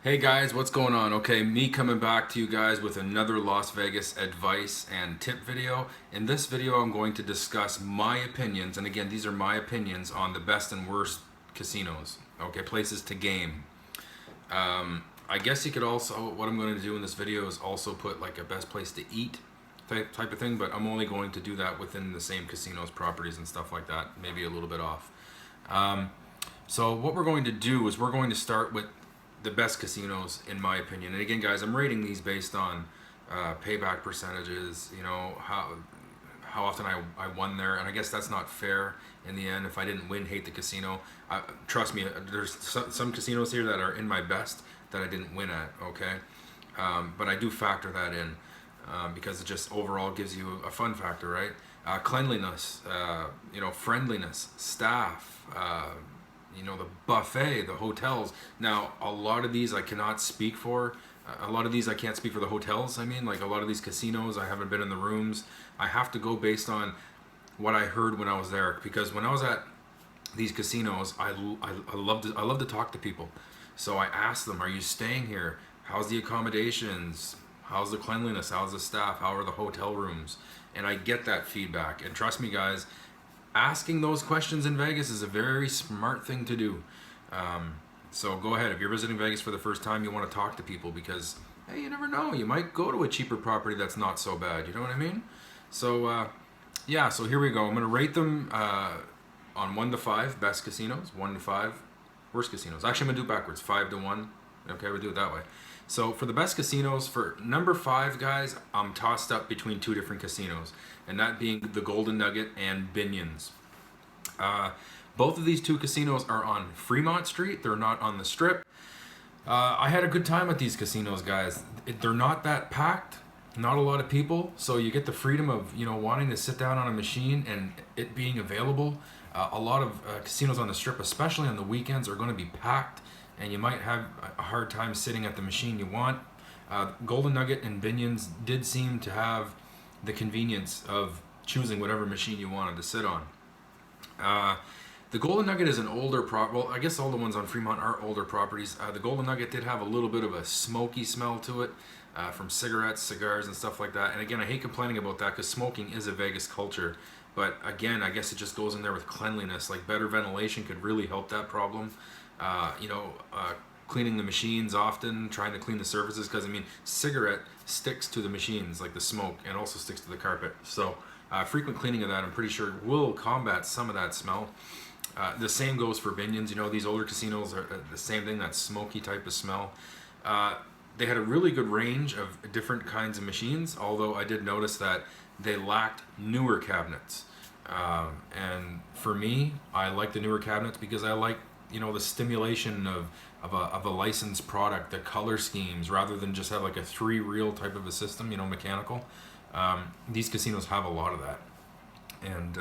Hey guys, what's going on? Okay, me coming back to you guys with another Las Vegas advice and tip video. In this video, I'm going to discuss my opinions, and again, these are my opinions on the best and worst casinos. Okay, places to game. I guess you could also, what I'm going to do in this video is also put like a best place to eat type of thing, but I'm only going to do that within the same casinos, properties, and stuff like that, maybe a little bit off. So what we're going to do is we're going to start with the best casinos in my opinion. And again, guys, I'm rating these based on payback percentages. You know how often I won there, and I guess that's not fair in the end. If I didn't win, hate the casino. Trust me, there's some casinos here that are in my best that I didn't win at. Okay, but I do factor that in because it just overall gives you a fun factor, right? Cleanliness, friendliness, staff. The buffet, the hotels. Now, a lot of these I cannot speak for. A lot of these I can't speak for the hotels. I mean, like a lot of these casinos, I haven't been in the rooms. I have to go based on what I heard when I was there. Because when I was at these casinos, I love to talk to people. So I asked them, "Are you staying here? How's the accommodations? How's the cleanliness? How's the staff? How are the hotel rooms?" And I get that feedback. And trust me, guys, asking those questions in Vegas is a very smart thing to do. So go ahead. If you're visiting Vegas for the first time, you want to talk to people because, hey, you never know. You might go to a cheaper property that's not so bad. You know what I mean? So, so here we go. I'm going to rate them on 1 to 5, best casinos, 1 to 5, worst casinos. Actually, I'm going to do it backwards, 5 to 1. Okay, we'll do it that way. So for the best casinos, for number 5, guys, I'm tossed up between 2 different casinos, and that being the Golden Nugget and Binion's. Both of these 2 casinos are on Fremont Street. They're not on the Strip. I had a good time at these casinos, guys. They're not that packed, not a lot of people, so you get the freedom of wanting to sit down on a machine and it being available. A lot of casinos on the Strip, especially on the weekends, are going to be packed, and you might have a hard time sitting at the machine you want. Golden Nugget and Binion's did seem to have the convenience of choosing whatever machine you wanted to sit on. The Golden Nugget is an older well, I guess all the ones on Fremont are older properties. The Golden Nugget did have a little bit of a smoky smell to it from cigarettes, cigars, and stuff like that. And again, I hate complaining about that because smoking is a Vegas culture. But again, I guess it just goes in there with cleanliness. Like better ventilation could really help that problem. Cleaning the machines often, trying to clean the surfaces, because I mean, cigarette sticks to the machines like the smoke, and also sticks to the carpet. So frequent cleaning of that, I'm pretty sure, will combat some of that smell. The same goes for Binion's. These older casinos are the same thing, that smoky type of smell. They had a really good range of different kinds of machines, although I did notice that they lacked newer cabinets. And for me, I like the newer cabinets because I like the stimulation of a licensed product, the color schemes, rather than just have like a 3-reel type of a system, mechanical. These casinos have a lot of that, and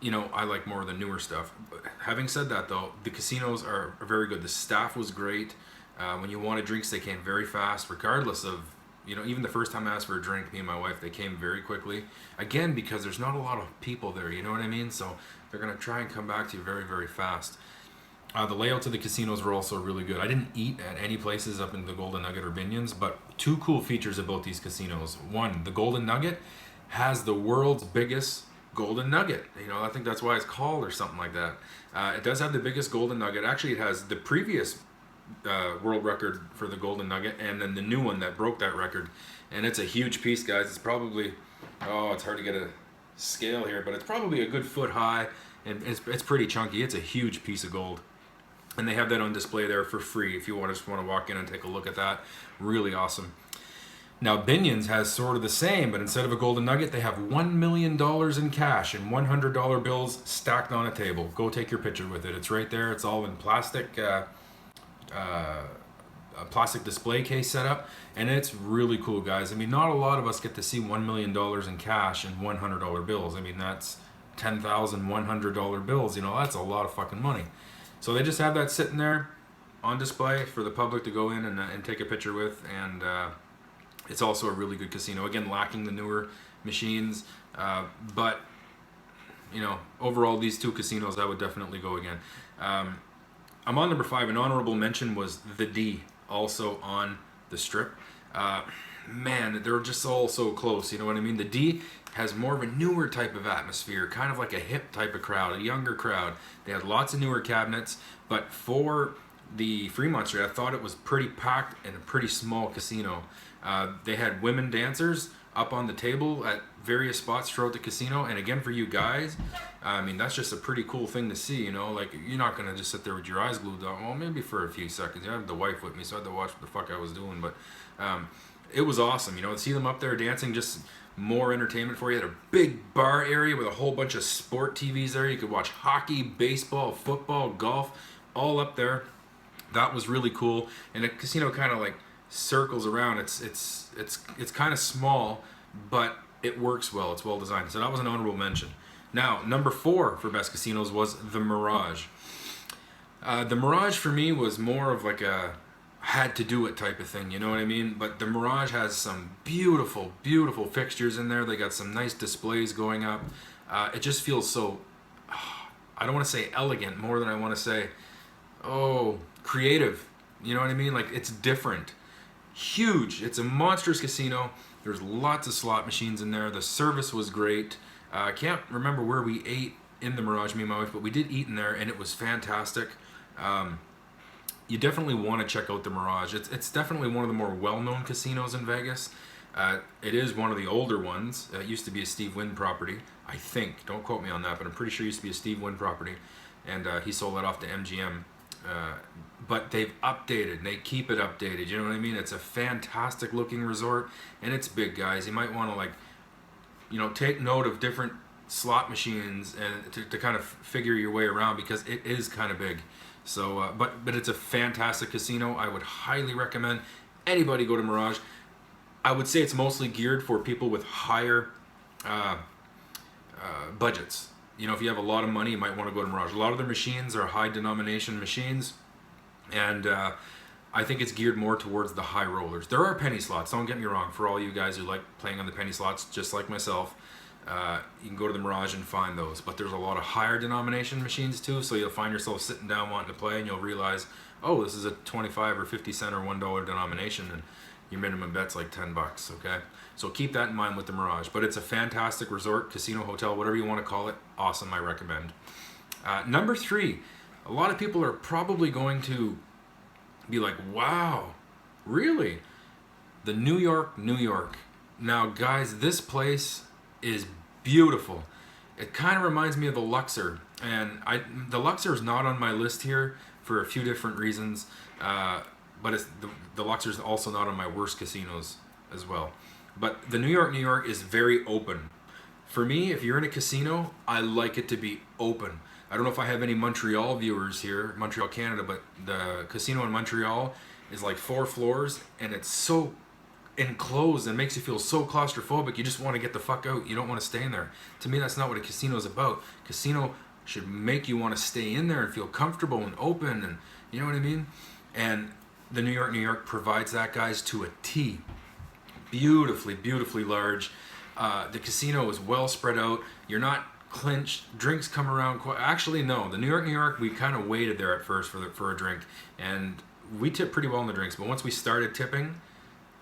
I like more of the newer stuff. But having said that, though, the casinos are very good. The staff was great. When you wanted drinks, they came very fast, regardless of even the first time I asked for a drink, me and my wife, they came very quickly. Again, because there's not a lot of people there, you know what I mean? So they're going to try and come back to you very, very fast. The layouts of the casinos were also really good. I didn't eat at any places up in the Golden Nugget or Binion's, but 2 cool features about these casinos. One, the Golden Nugget has the world's biggest Golden Nugget. I think that's why it's called or something like that. It does have the biggest Golden Nugget. Actually, it has the previous world record for the Golden Nugget, and then the new one that broke that record. And it's a huge piece, guys. It's probably, it's hard to get a scale here, but it's probably a good foot high, and it's pretty chunky. It's a huge piece of gold. And they have that on display there for free if you just want to walk in and take a look at that. Really awesome. Now, Binion's has sort of the same, but instead of a Golden Nugget, they have $1 million in cash and $100 bills stacked on a table. Go take your picture with it. It's right there. It's all in plastic, a plastic display case setup, and it's really cool, guys. I mean, not a lot of us get to see $1 million in cash and $100 bills. I mean, that's $10,100 bills. That's a lot of fucking money. So they just have that sitting there on display for the public to go in and take a picture with, and it's also a really good casino. Again, lacking the newer machines, but overall, these 2 casinos, I would definitely go again. I'm on number 5. An honorable mention was the D, also on the Strip. Man, they're just all so close. You know what I mean? The D has more of a newer type of atmosphere, kind of like a hip type of crowd, a younger crowd. They had lots of newer cabinets, but for the Fremont Street, I thought it was pretty packed and a pretty small casino. They had women dancers up on the table at various spots throughout the casino, and again, for you guys, I mean, that's just a pretty cool thing to see, you know. Like, you're not gonna just sit there with your eyes glued on. Well, maybe for a few seconds. I had the wife with me, so I had to watch what the fuck I was doing, but it was awesome, you know, to see them up there dancing. Just more entertainment for you. They had a big bar area with a whole bunch of sport TVs there. You could watch hockey, baseball, football, golf, all up there. That was really cool. And the casino kind of like circles around. It's kind of small, but it works well. It's well designed. So that was an honorable mention. Now, number 4 for best casinos was the Mirage. The Mirage for me was more of like a had to do it type of thing, you know what I mean? But the Mirage has some beautiful, beautiful fixtures in there. They got some nice displays going up. It just feels so, I don't want to say elegant more than I want to say, creative. You know what I mean? Like, it's different. Huge. It's a monstrous casino. There's lots of slot machines in there. The service was great. I can't remember where we ate in the Mirage, me and my wife, but we did eat in there, and it was fantastic. You definitely want to check out the Mirage. It's definitely one of the more well-known casinos in Vegas. It is one of the older ones. It used to be a Steve Wynn property, I think. Don't quote me on that, but I'm pretty sure it used to be a Steve Wynn property, and he sold that off to MGM. But they've updated. They keep it updated. You know what I mean? It's a fantastic looking resort, and it's big, guys. You might want to, like, you know, take note of different slot machines and to kind of figure your way around, because it is kind of big. So, but it's a fantastic casino. I would highly recommend anybody go to Mirage. I would say it's mostly geared for people with higher budgets. You know, if you have a lot of money, you might want to go to Mirage. A lot of their machines are high denomination machines, and I think it's geared more towards the high rollers. There are penny slots, don't get me wrong, for all you guys who like playing on the penny slots, just like myself. You can go to the Mirage and find those, but there's a lot of higher denomination machines too, so you'll find yourself sitting down wanting to play, and you'll realize, oh, this is a 25 or 50 cent or $1 denomination, and your minimum bet's like $10, okay? So keep that in mind with the Mirage. But it's a fantastic resort, casino, hotel, whatever you want to call it. Awesome, I recommend. Number 3, a lot of people are probably going to be like, wow, really? The New York, New York. Now, guys, this place is beautiful. It kind of reminds me of the Luxor, and the Luxor is not on my list here for a few different reasons, but the Luxor is also not on my worst casinos as well. But the New York, New York is very open. For me, if you're in a casino, I like it to be open. I don't know if I have any Montreal viewers here, Montreal, Canada, but the casino in Montreal is like 4 floors, and it's so enclosed and makes you feel so claustrophobic. You just want to get the fuck out. You don't want to stay in there. To me, that's not what a casino is about. Casino should make you want to stay in there and feel comfortable and open, and you know what I mean? And the New York, New York provides that, guys, to a T. Beautifully, beautifully large. The casino is well spread out. You're not clinched. Drinks come around actually, no. The New York, New York, we kind of waited there at first for a drink, and we tipped pretty well in the drinks, but once we started tipping,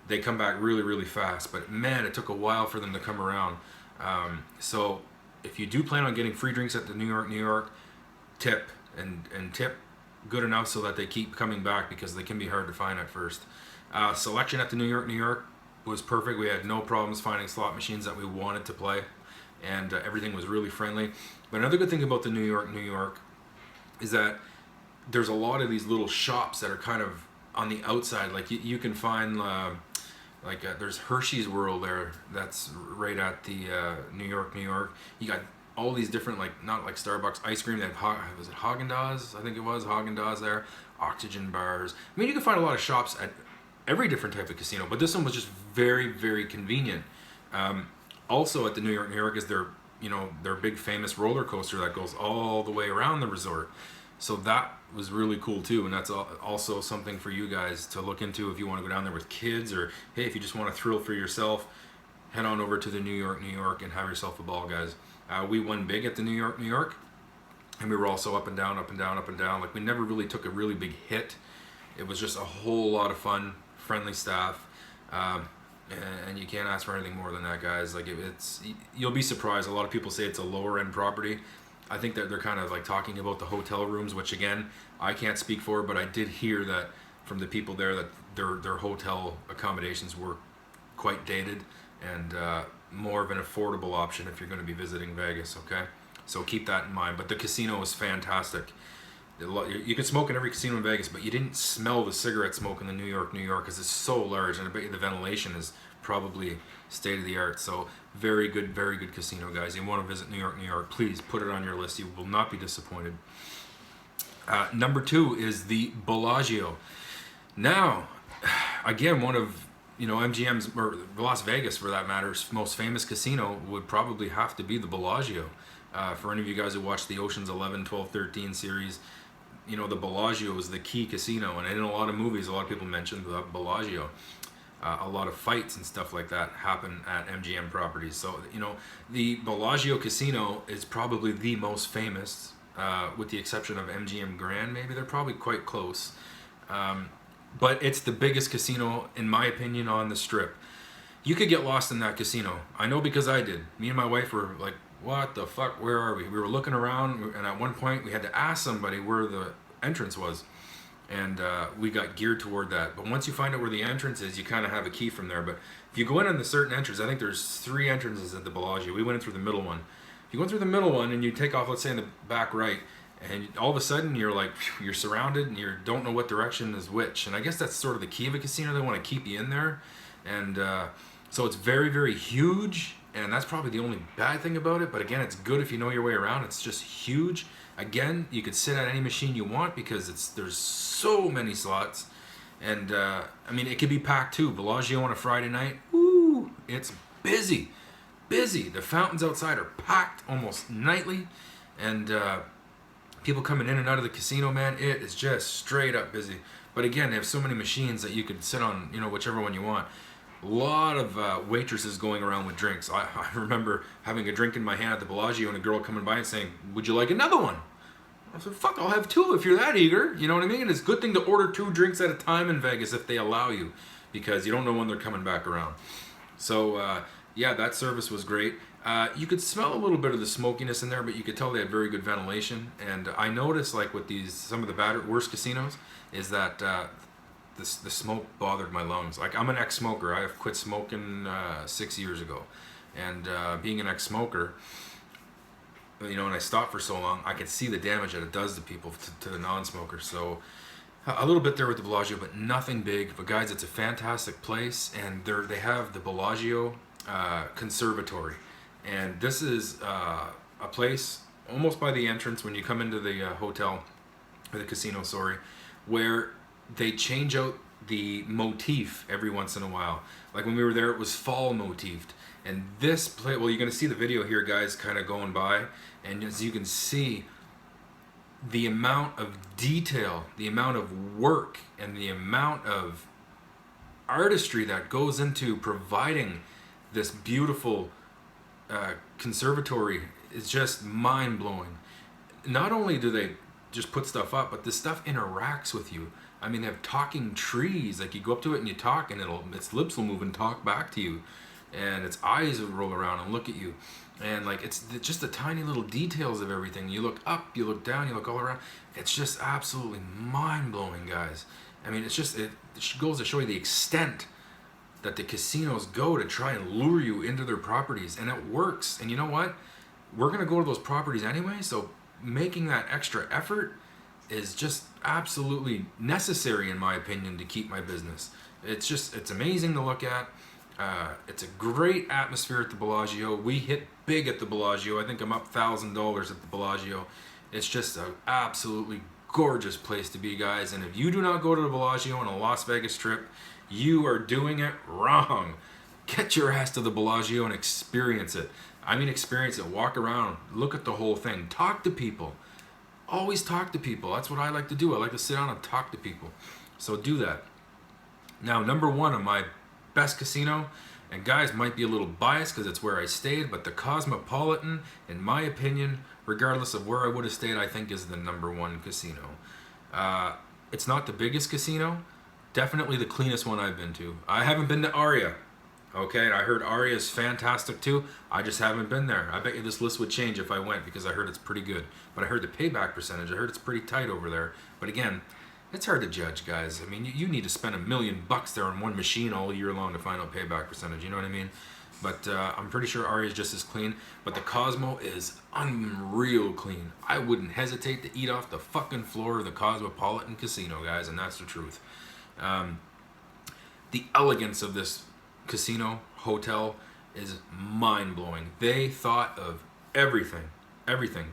they come back really, really fast. But man, it took a while for them to come around. So if you do plan on getting free drinks at the New York, New York, tip and tip good enough so that they keep coming back, because they can be hard to find at first. Selection at the New York, New York was perfect. We had no problems finding slot machines that we wanted to play, and everything was really friendly. But another good thing about the New York, New York is that there's a lot of these little shops that are kind of on the outside. Like you can find there's Hershey's World there, that's right at the New York, New York. You got all these different, like, not like Starbucks ice cream. They have was it Haagen-Dazs? I think it was Haagen-Dazs there. Oxygen bars. I mean, you can find a lot of shops at every different type of casino, but this one was just very, very convenient. Also at the New York, New York is their big famous roller coaster that goes all the way around the resort. So that was really cool too, and that's also something for you guys to look into if you want to go down there with kids, or hey, if you just want to thrill for yourself, head on over to the New York, New York, and have yourself a ball, guys. We won big at the New York, New York. and we were also up and down, up and down, up and down. Like, we never really took a really big hit. It was just a whole lot of fun, friendly staff, and you can't ask for anything more than that, guys. Like, you'll be surprised. A lot of people say it's a lower end property. I think that they're kind of like talking about the hotel rooms, which again, I can't speak for, but I did hear that from the people there that their hotel accommodations were quite dated and more of an affordable option if you're going to be visiting Vegas, okay? So keep that in mind. But the casino is fantastic. You can smoke in every casino in Vegas, but you didn't smell the cigarette smoke in the New York, because it's so large, and I bet you the ventilation is probably state of the art. So very good casino, guys. You want to visit New York, please put it on your list. You will not be disappointed. Number 2 is the Bellagio. Now, again, one of MGM's, or Las Vegas for that matter, most famous casino would probably have to be the Bellagio. For any of you guys who watched the Ocean's 11, 12, 13 series, the Bellagio is the key casino, and in a lot of movies, a lot of people mention the Bellagio. A lot of fights and stuff like that happen at MGM properties. So, the Bellagio Casino is probably the most famous, with the exception of MGM Grand, maybe. They're probably quite close. But it's the biggest casino, in my opinion, on the Strip. You could get lost in that casino. I know, because I did. Me and my wife were like, what the fuck, where are we? We were looking around, and at one point we had to ask somebody where the entrance was. And we got geared toward that. But once you find out where the entrance is, you kind of have a key from there. But if you go in on the certain entrance, I think there's 3 entrances at the Bellagio. We went in through the middle one. If you go in through the middle one and you take off, let's say in the back right, and all of a sudden you're like, you're surrounded and you don't know what direction is which. And I guess that's sort of the key of a casino. They want to keep you in there. And so it's very huge. And that's probably the only bad thing about it. But again, it's good if you know your way around. It's just huge. Again, you could sit at any machine you want because there's so many slots. And I mean, it could be packed too. Bellagio on a Friday night, woo, it's busy. The fountains outside are packed almost nightly. And people coming in and out of the casino, man, it is just straight up busy. But again, they have so many machines that you could sit on, whichever one you want. A lot of waitresses going around with drinks. I remember having a drink in my hand at the Bellagio and a girl coming by and saying, would you like another one? I said, fuck, I'll have 2 if you're that eager. You know what I mean? And it's a good thing to order 2 drinks at a time in Vegas if they allow you, because you don't know when they're coming back around. So, yeah, that service was great. You could smell a little bit of the smokiness in there, but you could tell they had very good ventilation. And I noticed, like with some of the worst casinos, is that the smoke bothered my lungs. Like, I'm an ex-smoker. I have quit smoking 6 years ago. And being an ex-smoker, and I stopped for so long, I could see the damage that it does to people, to the non-smokers. So a little bit there with the Bellagio, but nothing big. But guys, it's a fantastic place, and they have the Bellagio Conservatory. And this is a place almost by the entrance when you come into the hotel, or the casino, sorry, where they change out the motif every once in a while. Like when we were there, it was fall motifed. And this place, well, you're going to see the video here, guys, kind of going by. And as you can see, the amount of detail, the amount of work, and the amount of artistry that goes into providing this beautiful conservatory is just mind-blowing. Not only do they just put stuff up, but this stuff interacts with you. I mean, they have talking trees. Like, you go up to it and you talk, and its lips will move and talk back to you, and its eyes will roll around and look at you. And like, it's just the tiny little details of everything. You look up, you look down, you look all around. It's just absolutely mind-blowing, guys. I mean, it goes to show you the extent that the casinos go to try and lure you into their properties, and it works. And you know what? We're going to go to those properties anyway, so making that extra effort is just absolutely necessary, in my opinion, to keep my business. It's amazing to look at. It's a great atmosphere at the Bellagio. We hit big at the Bellagio. I think I'm up $1,000 at the Bellagio. It's just an absolutely gorgeous place to be, guys. And if you do not go to the Bellagio on a Las Vegas trip, you are doing it wrong. Get your ass to the Bellagio and experience it. I mean, experience it. Walk around. Look at the whole thing. Talk to people. Always talk to people. That's what I like to do. I like to sit down and talk to people. So do that. Now, number 1 on my best casino, and guys, might be a little biased because it's where I stayed, but the Cosmopolitan, in my opinion, regardless of where I would have stayed, I think is the #1 casino. It's not the biggest casino, definitely the cleanest one I've been to. I haven't been to Aria. Okay, I heard Aria is fantastic too. I just haven't been there. I bet you this list would change if I went because I heard it's pretty good. But I heard the payback percentage, I heard it's pretty tight over there. But again, it's hard to judge, guys. I mean, you need to spend $1 million there on one machine all year long to find out payback percentage. You know what I mean? But I'm pretty sure Aria is just as clean. But the Cosmo is unreal clean. I wouldn't hesitate to eat off the fucking floor of the Cosmopolitan casino, guys, and that's the truth. The elegance of this casino hotel is mind-blowing. They thought of everything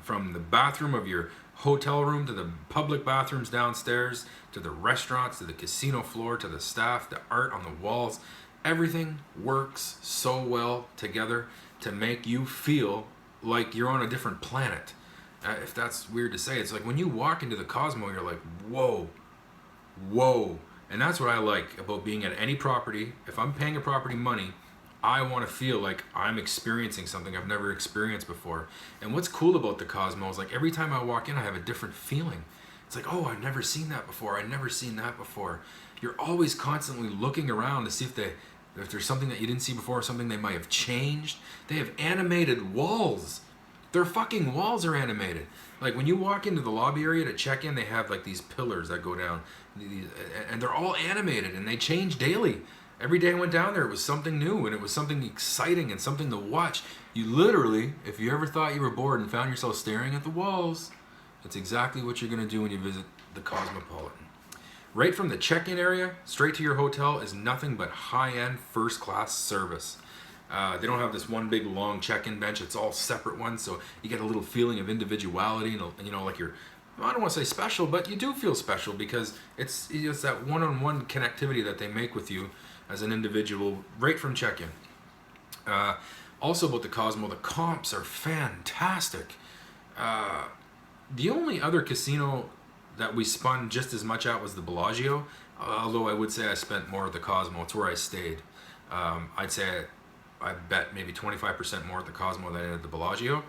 from the bathroom of your hotel room to the public bathrooms downstairs to the restaurants to the casino floor to the staff, the art on the walls. Everything works so well together to make you feel like you're on a different planet. If that's weird to say, it's like when you walk into the Cosmo, you're like, whoa. And that's what I like about being at any property. If I'm paying a property money, I want to feel like I'm experiencing something I've never experienced before. And what's cool about the Cosmo is like every time I walk in, I have a different feeling. It's like, oh, I've never seen that before. I've never seen that before. You're always constantly looking around to see if there's something that you didn't see before, something they might have changed. They have animated walls. Their fucking walls are animated. Like when you walk into the lobby area to check in, they have like these pillars that go down, and they're all animated and they change daily. Every day I went down there, it was something new and it was something exciting and something to watch. You literally, if you ever thought you were bored and found yourself staring at the walls, that's exactly what you're gonna do when you visit the Cosmopolitan. Right from the check-in area straight to your hotel is nothing but high-end first-class service. They don't have this one big long check-in bench. It's all separate ones, so you get a little feeling of individuality and you know, like you're, I don't want to say special, but you do feel special because it's that one-on-one connectivity that they make with you as an individual right from check-in. Also about the Cosmo, the comps are fantastic. The only other casino that we spun just as much at was the Bellagio, although I would say I spent more at the Cosmo. It's where I stayed. I'd say I bet maybe 25% more at the Cosmo than at the Bellagio.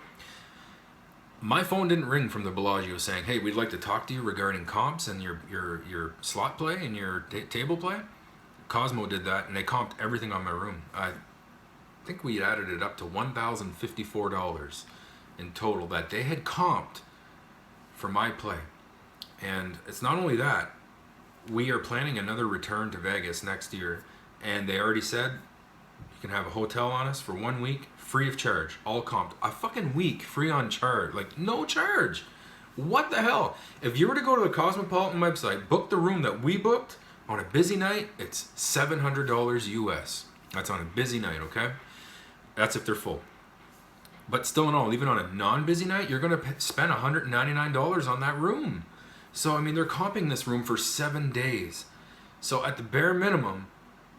My phone didn't ring from the Bellagio saying, hey, we'd like to talk to you regarding comps and your slot play and your table play. Cosmo did that, and they comped everything on my room. I think we added it up to $1,054 in total that they had comped for my play. And it's not only that, we are planning another return to Vegas next year, and they already said you can have a hotel on us for 1 week, free of charge, all comped. A fucking week, free on charge, like no charge. What the hell? If you were to go to the Cosmopolitan website, book the room that we booked on a busy night, it's $700 US. That's on a busy night, okay? That's if they're full. But still in all, even on a non-busy night, you're gonna spend $199 on that room. So, I mean, they're comping this room for 7 days. So at the bare minimum,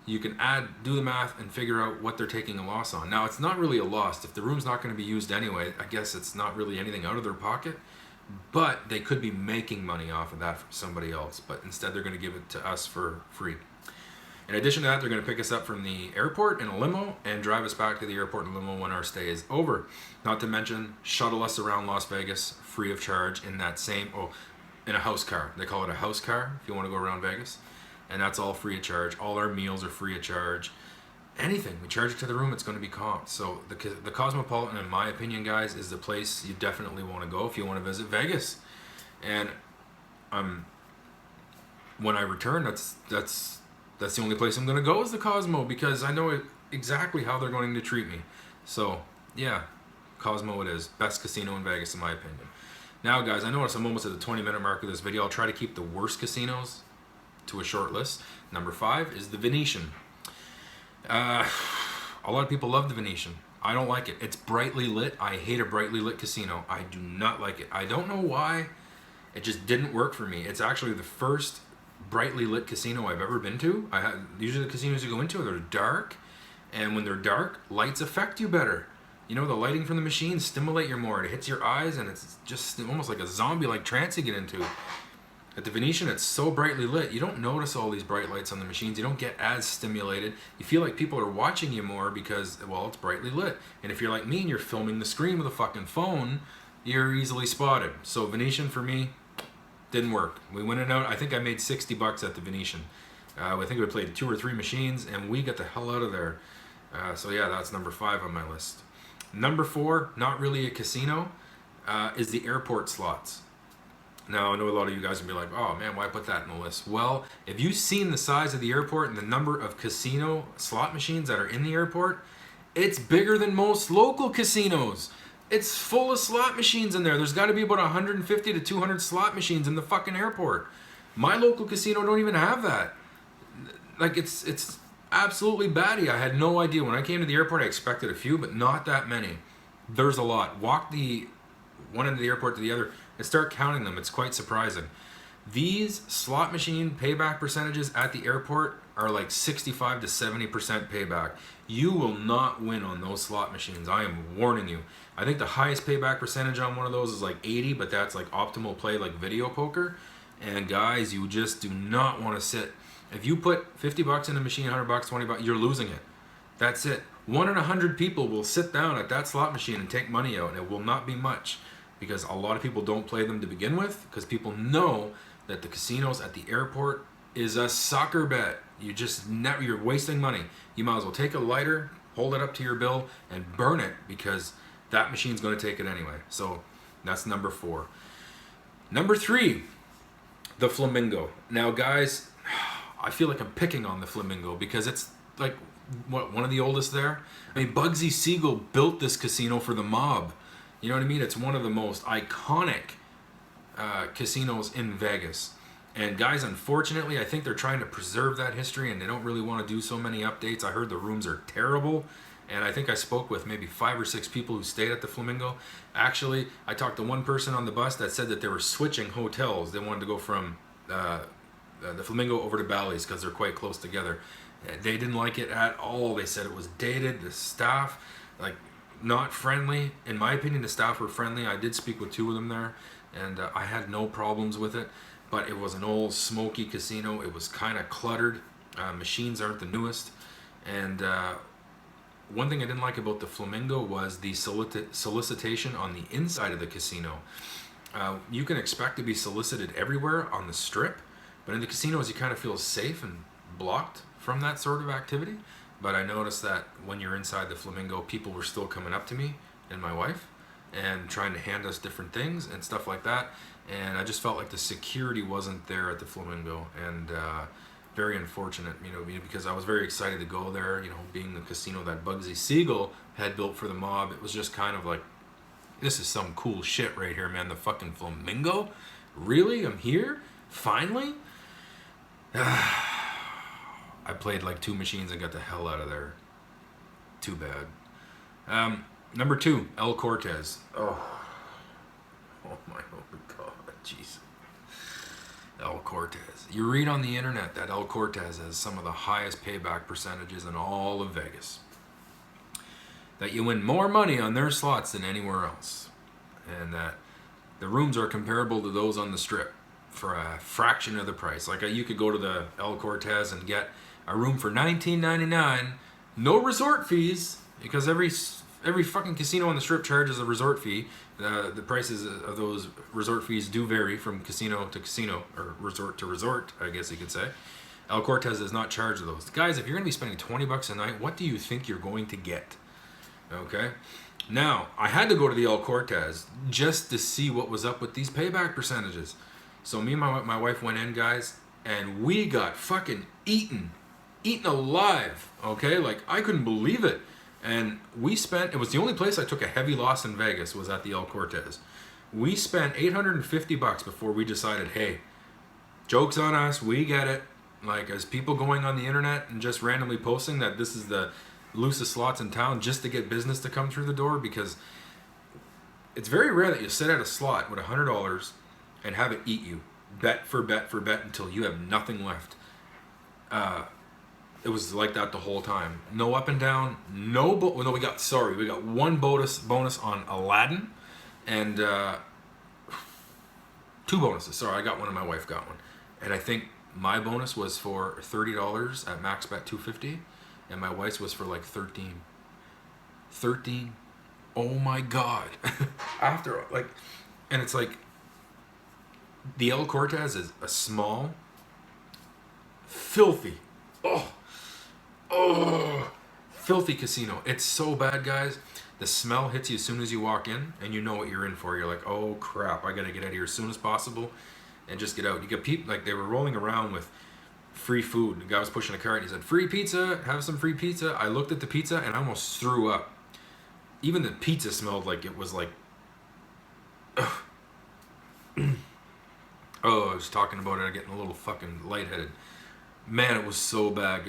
you can do the math and figure out what they're taking a loss on. Now, it's not really a loss. If the room's not going to be used anyway, I guess it's not really anything out of their pocket. But they could be making money off of that from somebody else. But instead, they're going to give it to us for free. In addition to that, they're going to pick us up from the airport in a limo and drive us back to the airport in a limo when our stay is over. Not to mention, shuttle us around Las Vegas free of charge in that same, in a house car. They call it a house car if you want to go around Vegas. And that's all free of charge. All our meals are free of charge. Anything, we charge it to the room, it's going to be comped. So the Cosmopolitan, in my opinion, guys, is the place you definitely want to go if you want to visit Vegas. And when I return, that's the only place I'm going to go is the Cosmo, because I know exactly how they're going to treat me. So yeah, Cosmo it is. Best casino in Vegas, in my opinion. Now, guys, I notice I'm almost at the 20-minute mark of this video. I'll try to keep the worst casinos to a short list. Number 5 is the Venetian. A lot of people love the Venetian. I don't like it. It's brightly lit. I hate a brightly lit casino. I do not like it. I don't know why. It just didn't work for me. It's actually the first brightly lit casino I've ever been to. Usually the casinos you go into, they're dark. And when they're dark, lights affect you better. You know, the lighting from the machines stimulate you more. It hits your eyes, and it's just almost like a zombie-like trance you get into. At the Venetian, it's so brightly lit, you don't notice all these bright lights on the machines. You don't get as stimulated. You feel like people are watching you more because, well, it's brightly lit. And if you're like me and you're filming the screen with a fucking phone, you're easily spotted. So Venetian for me didn't work. We went in and out. I think I made $60 at the Venetian. I think we played 2 or 3 machines, and we got the hell out of there. So yeah, that's number 5 on my list. Number 4, not really a casino, is the airport slots. Now, I know a lot of you guys will be like, oh man, why put that in the list? Well, if you've seen the size of the airport and the number of casino slot machines that are in the airport, it's bigger than most local casinos. It's full of slot machines in there. There's got to be about 150 to 200 slot machines in the fucking airport. My local casino don't even have that. Like, it's absolutely batty. I had no idea. When I came to the airport, I expected a few, but not that many. There's a lot. Walk the one end of the airport to the other and start counting them. It's quite surprising. These slot machine payback percentages at the airport are like 65 to 70% payback. You will not win on those slot machines. I am warning you. I think the highest payback percentage on one of those is like 80, but that's like optimal play, like video poker. And guys, you just do not want to sit. If you put $50 in a machine, $100, $20, you're losing it. That's it. 1 in 100 people will sit down at that slot machine and take money out, and it will not be much, because a lot of people don't play them to begin with, because people know that the casinos at the airport is a sucker bet. You're wasting money. You might as well take a lighter, hold it up to your bill, and burn it, because that machine's going to take it anyway. So that's number 4. Number 3, the Flamingo. Now, guys, I feel like I'm picking on the Flamingo because it's like, what, one of the oldest there? I mean, Bugsy Siegel built this casino for the mob. You know what I mean? It's one of the most iconic casinos in Vegas. And guys, unfortunately, I think they're trying to preserve that history, and they don't really want to do so many updates. I heard the rooms are terrible, and I think I spoke with maybe 5 or 6 people who stayed at the Flamingo. Actually, I talked to one person on the bus that said that they were switching hotels. They wanted to go from the Flamingo over to Bally's because they're quite close together. They didn't like it at all. They said it was dated. The staff, like, not friendly. In my opinion, the staff were friendly. I did speak with 2 of them there, and I had no problems with it. But it was an old, smoky casino. It was kind of cluttered. Machines aren't the newest. And one thing I didn't like about the Flamingo was the solicitation on the inside of the casino. You can expect to be solicited everywhere on the strip, but in the casinos you kind of feel safe and blocked from that sort of activity. But I noticed that when you're inside the Flamingo, people were still coming up to me and my wife and trying to hand us different things and stuff like that. And I just felt like the security wasn't there at the Flamingo, and very unfortunate, you know, because I was very excited to go there, you know, being the casino that Bugsy Siegel had built for the mob. It was just kind of like, this is some cool shit right here, man. The fucking Flamingo? Really? I'm here? Finally? I played like 2 machines and got the hell out of there. Too bad. Number 2, El Cortez. Oh my God, jeez. El Cortez. You read on the internet that El Cortez has some of the highest payback percentages in all of Vegas. That you win more money on their slots than anywhere else. And that the rooms are comparable to those on the strip for a fraction of the price. Like, you could go to the El Cortez and get a room for $19.99, no resort fees, because every fucking casino on the strip charges a resort fee. The prices of those resort fees do vary from casino to casino, or resort to resort, I guess you could say. El Cortez does not charge those. Guys, if you're going to be spending $20 a night, what do you think you're going to get? Okay? Now, I had to go to the El Cortez just to see what was up with these payback percentages. So me and my wife went in, guys, and we got fucking eaten alive, okay? Like, I couldn't believe it. And we spent, it was the only place I took a heavy loss in Vegas, was at the El Cortez. We spent $850 before we decided, hey, joke's on us, we get it. Like, as people going on the internet and just randomly posting that this is the loosest slots in town just to get business to come through the door, because it's very rare that you sit at a slot with $100 and have it eat you, bet for bet for bet, until you have nothing left. It was like that the whole time. No up and down. We got one bonus on Aladdin, and 2 bonuses. Sorry, I got one and my wife got one. And I think my bonus was for $30 at max bet 250, and my wife's was for like 13. Oh my God. After, like, and it's like, the El Cortez is a small, filthy, filthy casino. It's so bad, guys. The smell hits you as soon as you walk in, and you know what you're in for. You're like, oh crap, I gotta get out of here as soon as possible and just get out. You get people, like, they were rolling around with free food. The guy was pushing a cart, and he said, free pizza, have some free pizza. I looked at the pizza, and I almost threw up. Even the pizza smelled like it was like, oh, I was talking about it, I'm getting a little fucking lightheaded. Man, it was so bad.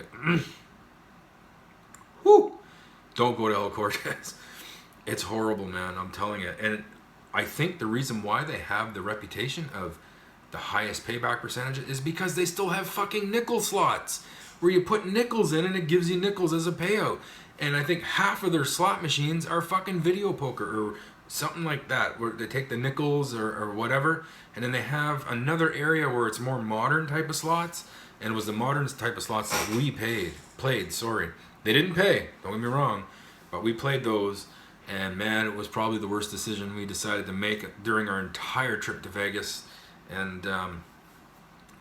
Whew. Don't go to El Cortez. It's horrible, man. I'm telling you. And I think the reason why they have the reputation of the highest payback percentage is because they still have fucking nickel slots where you put nickels in and it gives you nickels as a payout. And I think half of their slot machines are fucking video poker or something like that, where they take the nickels or whatever, and then they have another area where it's more modern type of slots, and it was the modern type of slots that we played, sorry. They didn't pay, don't get me wrong, but we played those, and man, it was probably the worst decision we decided to make during our entire trip to Vegas. And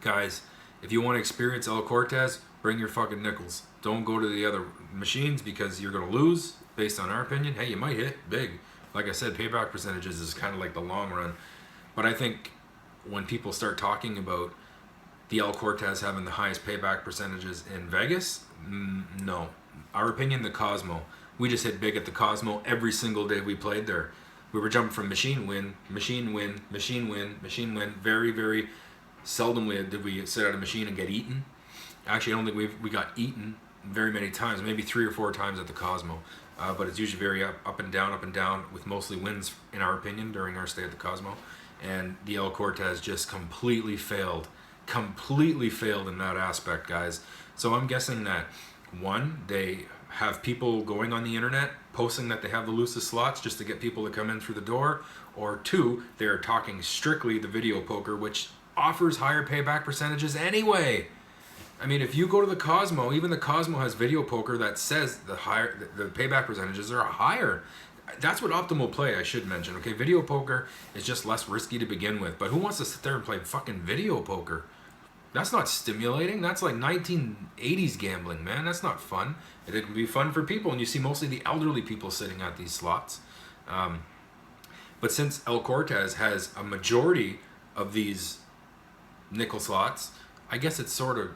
guys, if you want to experience El Cortez, bring your fucking nickels. Don't go to the other machines because you're going to lose, based on our opinion. Hey, you might hit big. Like I said, payback percentages is kind of like the long run. But I think when people start talking about the El Cortez having the highest payback percentages in Vegas, no. Our opinion, the Cosmo. We just hit big at the Cosmo every single day we played there. We were jumping from machine win, machine win, machine win, machine win. Very, very seldomly did we sit at a machine and get eaten. Actually, I don't think we got eaten very many times, maybe 3 or 4 times at the Cosmo. But it's usually very up and down, with mostly wins, in our opinion, during our stay at the Cosmo. And the El Cortez just completely failed in that aspect, guys. So I'm guessing that, one, they have people going on the internet posting that they have the loosest slots just to get people to come in through the door, or two, they're talking strictly the video poker, which offers higher payback percentages anyway. I mean, if you go to the Cosmo, even the Cosmo has video poker that says the payback percentages are higher. That's what optimal play, I should mention. Okay, video poker is just less risky to begin with, but who wants to sit there and play fucking video poker? That's not stimulating. That's like 1980s gambling, man. That's not fun. It can be fun for people, and you see mostly the elderly people sitting at these slots. But since El Cortez has a majority of these nickel slots, I guess it's sort of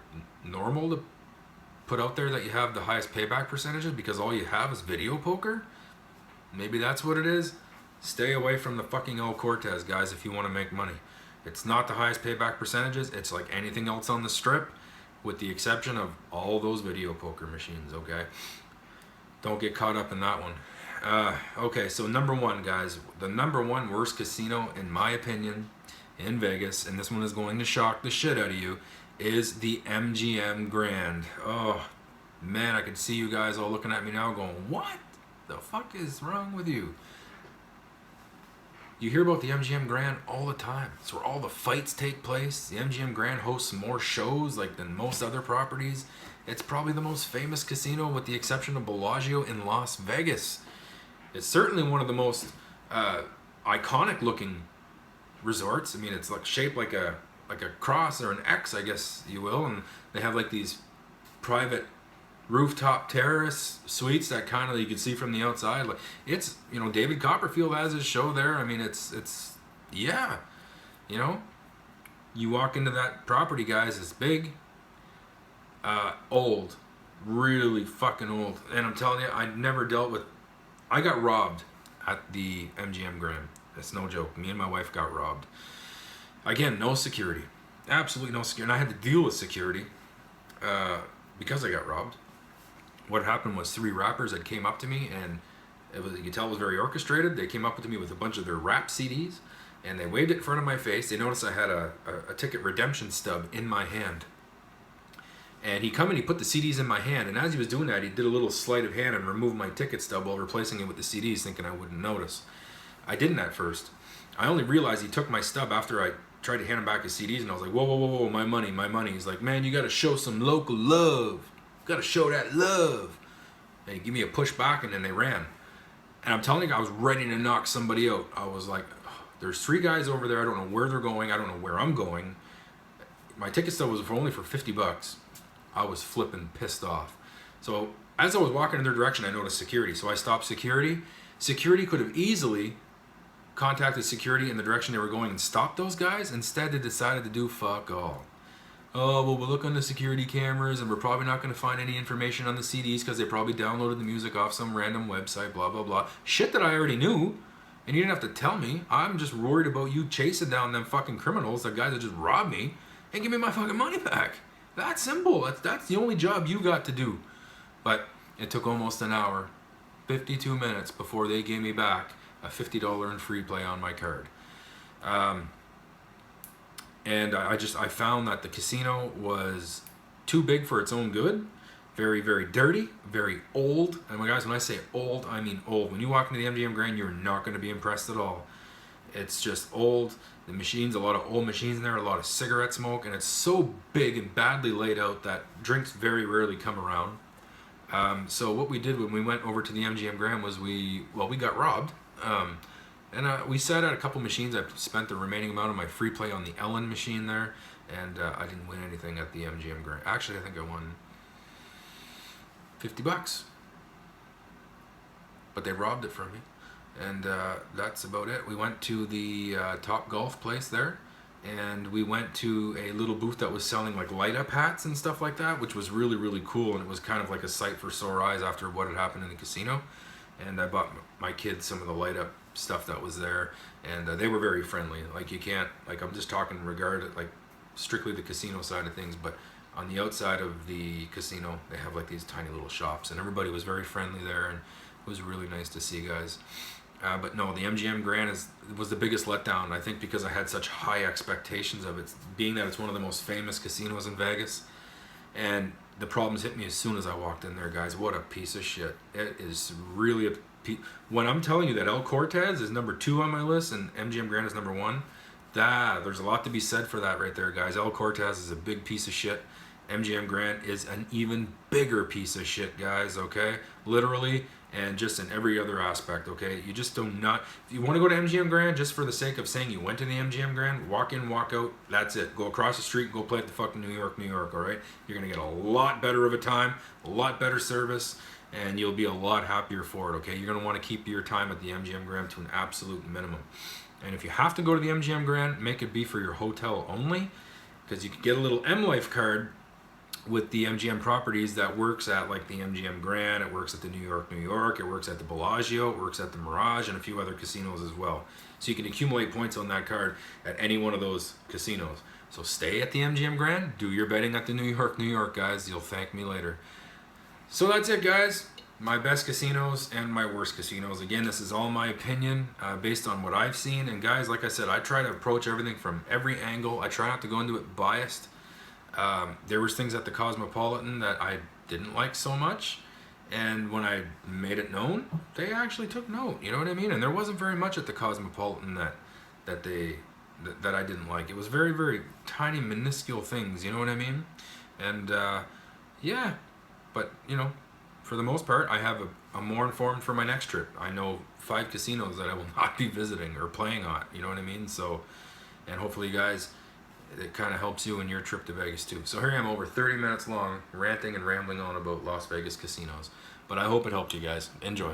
normal to put out there that you have the highest payback percentages because all you have is video poker. Maybe that's what it is. Stay away from the fucking El Cortez, guys, if you want to make money. It's not the highest payback percentages. It's like anything else on the strip, with the exception of all those video poker machines, okay? Don't get caught up in that one. Okay, so number one, guys. The number one worst casino, in my opinion, in Vegas, and this one is going to shock the shit out of you, is the MGM Grand. Oh, man, I can see you guys all looking at me now going, what the fuck is wrong with you? You hear about the MGM Grand all the time. It's where all the fights take place. The MGM Grand hosts more shows than most other properties. It's probably the most famous casino with the exception of Bellagio in Las Vegas. It's certainly one of the most iconic looking resorts. I mean, it's like shaped like a cross or an X, I guess you will, and they have like these private rooftop terrace suites that kind of you can see from the outside. Like, it's, David Copperfield has his show there. I mean, it's yeah, you walk into that property, guys, it's big, old, really fucking old, and I'm telling you, I got robbed at the MGM Grand. It's no joke. Me and my wife got robbed. Again, no security. Absolutely no security. And I had to deal with security because I got robbed. What happened was 3 rappers that came up to me, and you could tell it was very orchestrated. They came up to me with a bunch of their rap CDs, and they waved it in front of my face. They noticed I had a ticket redemption stub in my hand. And he come and he put the CDs in my hand, and as he was doing that, he did a little sleight of hand and removed my ticket stub while replacing it with the CDs, thinking I wouldn't notice. I didn't at first. I only realized he took my stub after I tried to hand him back his CDs, and I was like, whoa, whoa, whoa, whoa, my money, my money. He's like, man, you got to show some local love. You got to show that love. And he gave me a push back, and then they ran. And I'm telling you, I was ready to knock somebody out. I was like, there's 3 guys over there. I don't know where they're going. I don't know where I'm going. My ticket stub was only for $50. I was flipping pissed off. So as I was walking in their direction, I noticed security. So I stopped security. Security could have easily contacted security in the direction they were going and stopped those guys. Instead, they decided to do fuck all. Oh, well, we'll look on the security cameras and we're probably not going to find any information on the CDs because they probably downloaded the music off some random website, blah, blah, blah. Shit that I already knew. And you didn't have to tell me. I'm just worried about you chasing down them fucking criminals, the guys that just robbed me, and give me my fucking money back. That's simple. That's the only job you got to do. But it took almost an hour, 52 minutes before they gave me back a $50 in free play on my card. And I found that the casino was too big for its own good. Very, very dirty, very old. And guys, when I say old, I mean old. When you walk into the MGM Grand, you're not going to be impressed at all. It's just old. The machines, a lot of old machines in there, a lot of cigarette smoke, and it's so big and badly laid out that drinks very rarely come around. So what we did when we went over to the MGM Grand was we got robbed. We sat at a couple machines. I spent the remaining amount of my free play on the Ellen machine there, and I didn't win anything at the MGM Grand. Actually, I think I won $50, but they robbed it from me, and that's about it. We went to the Top Golf place there, and we went to a little booth that was selling like light up hats and stuff like that, which was really, really cool, and it was kind of like a sight for sore eyes after what had happened in the casino. And I bought my kids some of the light up stuff that was there, and they were very friendly. Like, you can't, like, I'm just talking regarding like strictly the casino side of things, but on the outside of the casino they have like these tiny little shops, and everybody was very friendly there, and it was really nice to see, guys. But no, the MGM Grand was the biggest letdown, I think, because I had such high expectations of it, being that it's one of the most famous casinos in Vegas. And the problems hit me as soon as I walked in there, guys. What a piece of shit. It is really when I'm telling you that El Cortez is number 2 on my list and MGM Grand is number 1, there's a lot to be said for that right there, guys. El Cortez is a big piece of shit. MGM Grand is an even bigger piece of shit, guys, okay? Literally, and just in every other aspect, okay? You just do not... If you want to go to MGM Grand just for the sake of saying you went to the MGM Grand, walk in, walk out, that's it. Go across the street, go play at the fucking New York, all right? You're going to get a lot better of a time, a lot better service, and you'll be a lot happier for it, okay? You're going to want to keep your time at the MGM Grand to an absolute minimum. And if you have to go to the MGM Grand, make it be for your hotel only, because you can get a little M Life card with the MGM properties that works at like the MGM Grand, it works at the New York, it works at the Bellagio, it works at the Mirage, and a few other casinos as well. So you can accumulate points on that card at any one of those casinos. So stay at the MGM Grand, do your betting at the New York, guys. You'll thank me later. So that's it, guys. My best casinos and my worst casinos. Again, this is all my opinion based on what I've seen. And guys, like I said, I try to approach everything from every angle. I try not to go into it biased. There was things at the Cosmopolitan that I didn't like so much, and when I made it known, they actually took note. You know what I mean? And there wasn't very much at the Cosmopolitan that I didn't like. It was very, very tiny, minuscule things. You know what I mean? And yeah, but you know, for the most part, I'm more informed for my next trip. I know 5 casinos that I will not be visiting or playing on. You know what I mean? So, and hopefully, you guys, it kind of helps you in your trip to Vegas too. So here I am, over 30 minutes long, ranting and rambling on about Las Vegas casinos. But I hope it helped you guys. Enjoy.